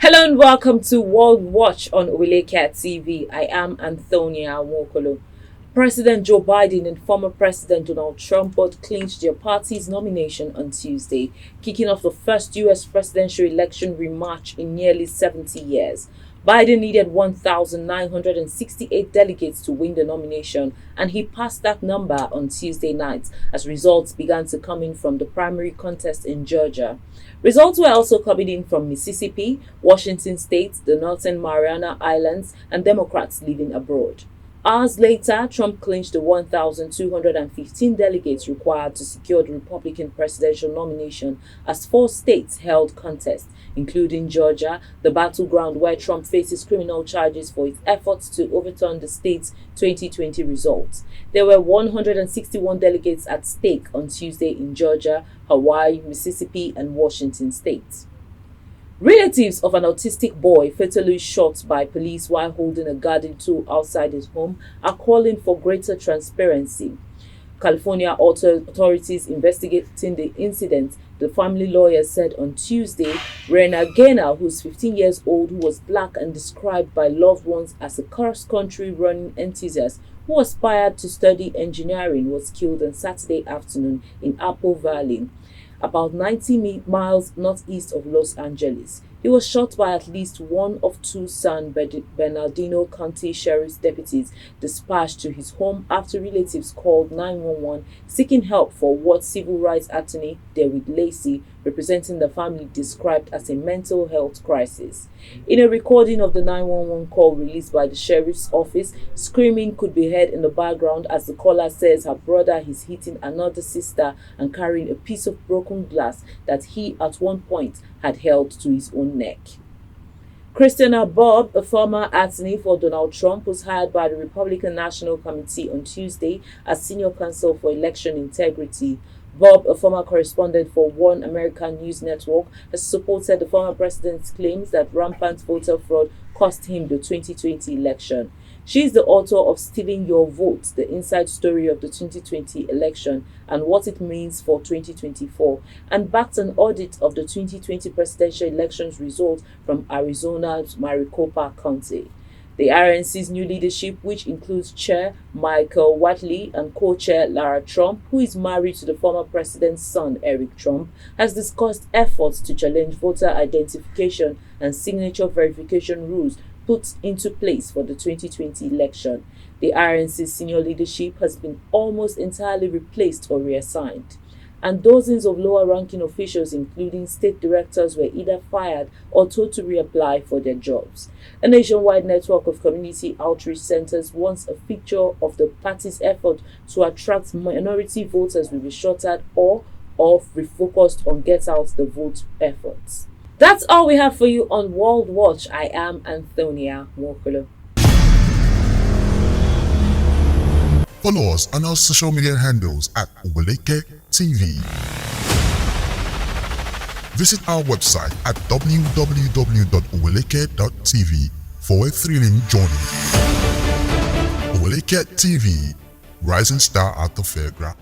Hello and welcome to World Watch on Oweleketv. I am Antonia Nwokolo. President Joe Biden and former President Donald Trump both clinched their party's nomination on Tuesday, kicking off the first U.S. presidential election rematch in nearly 70 years. Biden needed 1,968 delegates to win the nomination, and he passed that number on Tuesday night as results began to come in from the primary contest in Georgia. Results were also coming in from Mississippi, Washington State, the Northern Mariana Islands, and Democrats living abroad. Hours later, Trump clinched the 1,215 delegates required to secure the Republican presidential nomination as 4 states held contests, including Georgia, the battleground where Trump faces criminal charges for his efforts to overturn the state's 2020 results. There were 161 delegates at stake on Tuesday in Georgia, Hawaii, Mississippi, and Washington states. Relatives of an autistic boy fatally shot by police while holding a garden tool outside his home are calling for greater transparency. California authorities investigating the incident, the family lawyer said on Tuesday. Rena Gaynor, who's 15 years old, who was black and described by loved ones as a cross-country running enthusiast who aspired to study engineering, was killed on Saturday afternoon in Apple Valley, about 90 miles northeast of Los Angeles. He was shot by at least one of 2 San Bernardino County Sheriff's deputies dispatched to his home after relatives called 911 seeking help for what civil rights attorney David Lacey, representing the family, described as a mental health crisis. In a recording of the 911 call released by the sheriff's office, screaming could be heard in the background as the caller says her brother is hitting another sister and carrying a piece of broken glass that he at one point had held to his own neck. Christina Bobb, a former attorney for Donald Trump, was hired by the Republican National Committee on Tuesday as senior counsel for election integrity. Bob, a former correspondent for One American News Network, has supported the former president's claims that rampant voter fraud cost him the 2020 election. She is the author of Stealing Your Vote, the inside story of the 2020 election and what it means for 2024, and backed an audit of the 2020 presidential elections results from Arizona's Maricopa County. The RNC's new leadership, which includes Chair Michael Whatley and co-chair Lara Trump, who is married to the former president's son Eric Trump, has discussed efforts to challenge voter identification and signature verification rules put into place for the 2020 election. The RNC's senior leadership has been almost entirely replaced or reassigned, and dozens of lower-ranking officials, including state directors, were either fired or told to reapply for their jobs. A nationwide network of community outreach centers, once a feature of the party's effort to attract minority voters, will be shuttered or refocused on get-out-the-vote efforts. That's all we have for you on World Watch. I am Antonia Nwokolo. Follow us on our social media handles at Oweleketv. Visit our website at www.oweleke.tv for a thrilling journey. Oweleketv, rising star at the fairground.